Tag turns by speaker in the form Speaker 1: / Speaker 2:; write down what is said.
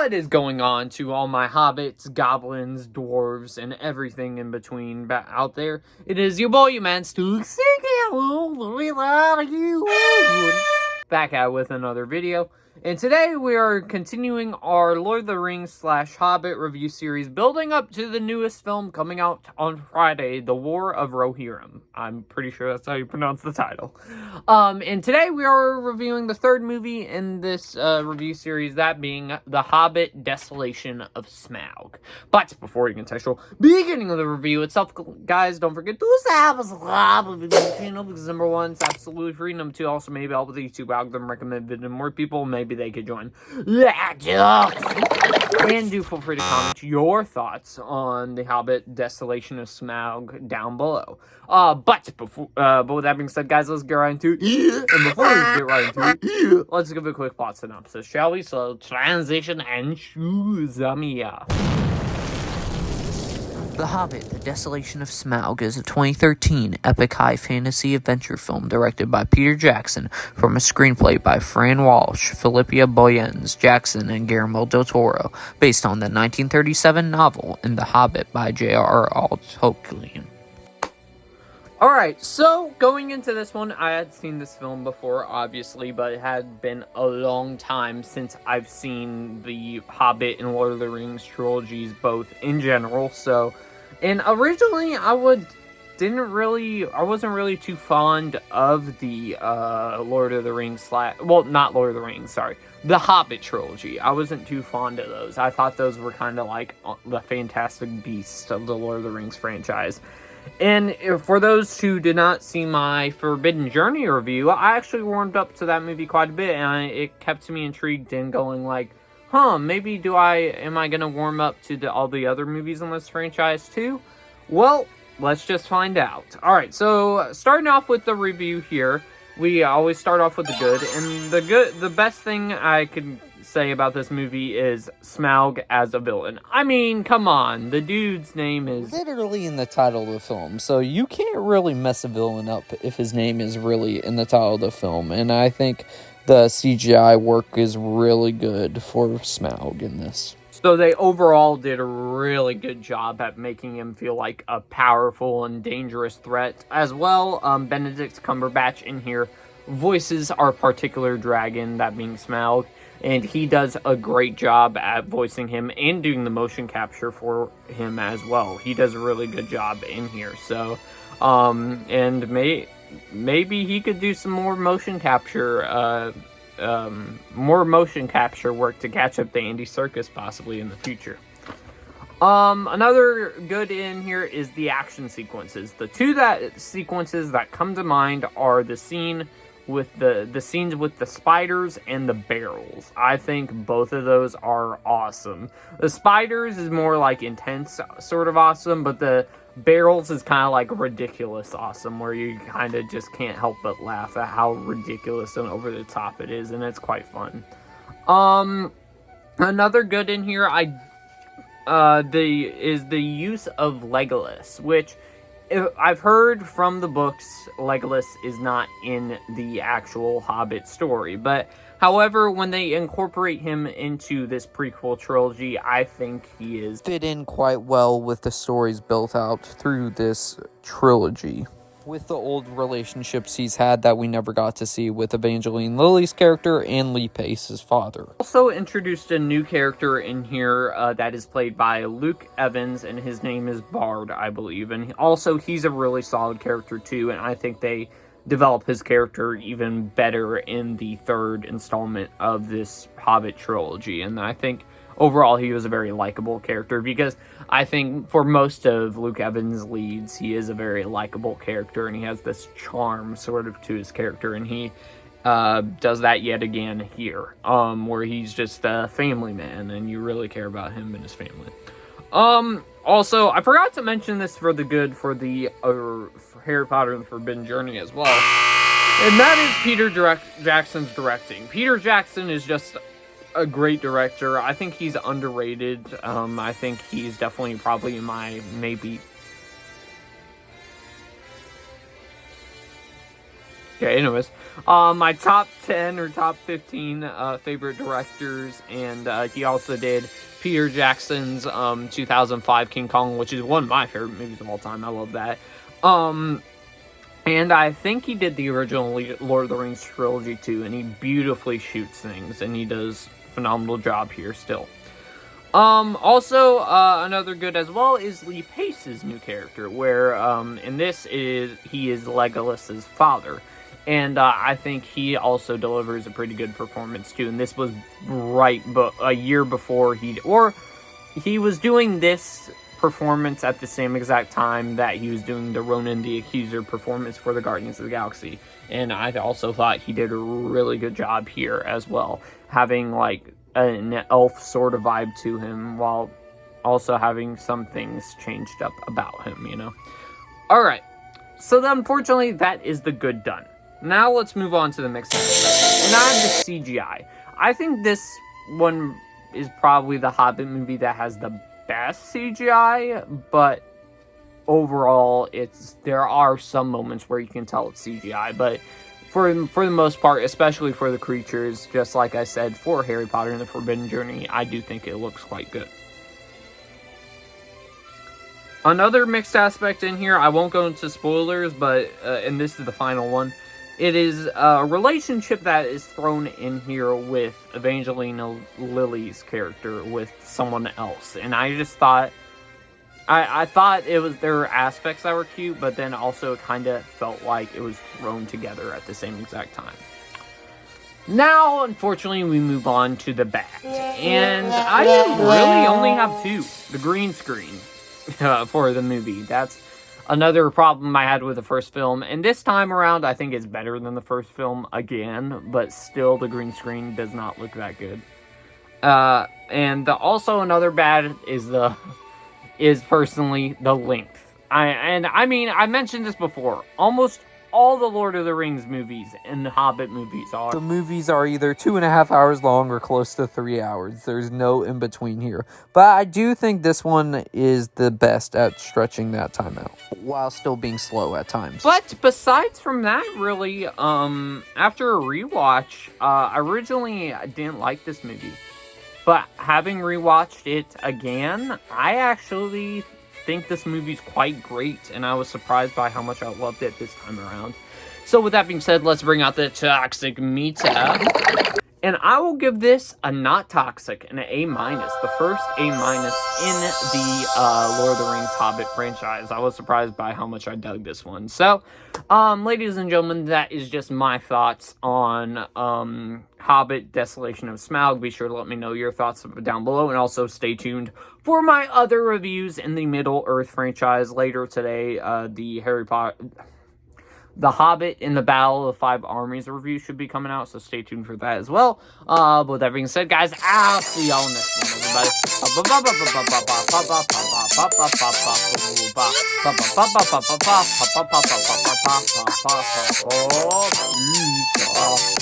Speaker 1: What is going on to all my hobbits, goblins, dwarves, and everything in between out there? It is your boy, you man, Stu, back out with another video. And today we are continuing our Lord of the Rings / Hobbit review series, building up to the newest film coming out on Friday, The War of Rohirrim. I'm pretty sure that's how you pronounce the title. And today we are reviewing the third movie in this review series, that being The Hobbit, Desolation of Smaug. But before we get to beginning of the review itself, guys, don't forget to subscribe to the channel, because number one, it's absolutely free. Number two, also maybe help with the YouTube algorithm, recommend it to more people, maybe they could join. And do feel free to comment your thoughts on The Hobbit, Desolation of Smaug down below. But with that being said, guys, let's get right into it. And before we get right into it, let's give a quick plot synopsis, shall we? So, transition and choose The Hobbit, The Desolation of Smaug is a 2013 epic high fantasy adventure film directed by Peter Jackson from a screenplay by Fran Walsh, Philippia Boyens, Jackson, and Guillermo del Toro, based on the 1937 novel The Hobbit by J.R.R. Tolkien. Alright, so going into this one, I had seen this film before, obviously, but it had been a long time since I've seen the Hobbit and Lord of the Rings trilogies, both in general, so... And originally, I wasn't really too fond of the Lord of the Rings not Lord of the Rings, sorry, the Hobbit trilogy. I wasn't too fond of those. I thought those were kind of like the Fantastic Beasts of the Lord of the Rings franchise. And for those who did not see my Forbidden Journey review, I actually warmed up to that movie quite a bit, and it kept me intrigued and going like, maybe am I gonna warm up to all the other movies in this franchise too? Well, let's just find out. Alright, so starting off with the review here, we always start off with the good, and the best thing I can say about this movie is Smaug as a villain. I mean, come on, the dude's name is
Speaker 2: literally in the title of the film, so you can't really mess a villain up if his name is really in the title of the film, and I think the CGI work is really good for Smaug in this.
Speaker 1: So they overall did a really good job at making him feel like a powerful and dangerous threat. As well, Benedict Cumberbatch in here voices our particular dragon, that being Smaug, and he does a great job at voicing him and doing the motion capture for him as well. He does a really good job in here, so, and maybe he could do some more motion capture, work to catch up to Andy Serkis possibly in the future. Another good in here is the action sequences. The two sequences that come to mind are the scenes with the spiders and the barrels. I think both of those are awesome. The spiders is more like intense sort of awesome, but the barrels is kind of like ridiculous awesome, where you kind of just can't help but laugh at how ridiculous and over the top it is, and it's quite fun. Another good in here is the use of Legolas, which I've heard from the books Legolas is not in the actual Hobbit story, but however, when they incorporate him into this prequel trilogy, I think he is
Speaker 2: fit in quite well with the stories built out through this trilogy, with the old relationships he's had that we never got to see with Evangeline Lilly's character and Lee Pace's father.
Speaker 1: Also introduced a new character in here that is played by Luke Evans, and his name is Bard, I believe. And also, he's a really solid character too, and I think they develop his character even better in the third installment of this Hobbit trilogy. And I think overall he was a very likable character, because I think for most of Luke Evans' leads, he is a very likable character, and he has this charm sort of to his character, and he does that yet again here, where he's just a family man, and you really care about him and his family. Also, I forgot to mention this for Harry Potter and the Forbidden Journey as well, and that is Peter Jackson's directing. Peter Jackson is just a great director. I think he's underrated. I think he's definitely probably my Okay, anyways, my top 10 or top 15 favorite directors, and he also did Peter Jackson's 2005 King Kong, which is one of my favorite movies of all time. I love that. Um, and I think he did the original Lord of the Rings trilogy too, and he beautifully shoots things, and he does a phenomenal job here still. Also, another good as well is Lee Pace's new character, where, in this he is Legolas's father. And, I think he also delivers a pretty good performance too, and this was a year before he was doing this performance at the same exact time that he was doing the Ronan the Accuser performance for the Guardians of the Galaxy. And I also thought he did a really good job here as well, having, like, an elf sort of vibe to him while also having some things changed up about him, you know? Alright, so unfortunately that is the good done. Now let's move on to the mixed aspect. And I have the CGI. I think this one is probably the Hobbit movie that has the best CGI, but overall there are some moments where you can tell it's CGI, but for the most part, especially for the creatures, just like I said, for Harry Potter and the Forbidden Journey, I do think it looks quite good. Another mixed aspect in here, I won't go into spoilers, but, and this is the final one, it is a relationship that is thrown in here with Evangelina Lilly's character with someone else, and I just thought, I thought there were aspects that were cute, but then also it kind of felt like it was thrown together at the same exact time. Now, unfortunately, we move on to the bad. And I really only have two. The green screen for the movie. That's another problem I had with the first film. And this time around, I think it's better than the first film again, but still the green screen does not look that good. And also another bad is personally the length. I mean, I mentioned this before. Almost all the Lord of the Rings movies and the Hobbit movies are.
Speaker 2: The movies are either 2.5 hours long or close to 3 hours. There's no in between here. But I do think this one is the best at stretching that time out, while still being slow at times.
Speaker 1: But besides from that, really, after a rewatch, originally I didn't like this movie. But having rewatched it again, I actually think this movie's quite great, and I was surprised by how much I loved it this time around. So with that being said, let's bring out the toxic meter. And I will give this a not toxic, an A-, the first A- in the Lord of the Rings Hobbit franchise. I was surprised by how much I dug this one. So, ladies and gentlemen, that is just my thoughts on Hobbit, Desolation of Smaug. Be sure to let me know your thoughts down below, and also stay tuned for my other reviews in the Middle-earth franchise later today. The Hobbit in the Battle of the Five Armies review should be coming out, so stay tuned for that as well. But with that being said, guys, I'll see y'all next one, everybody. Peace.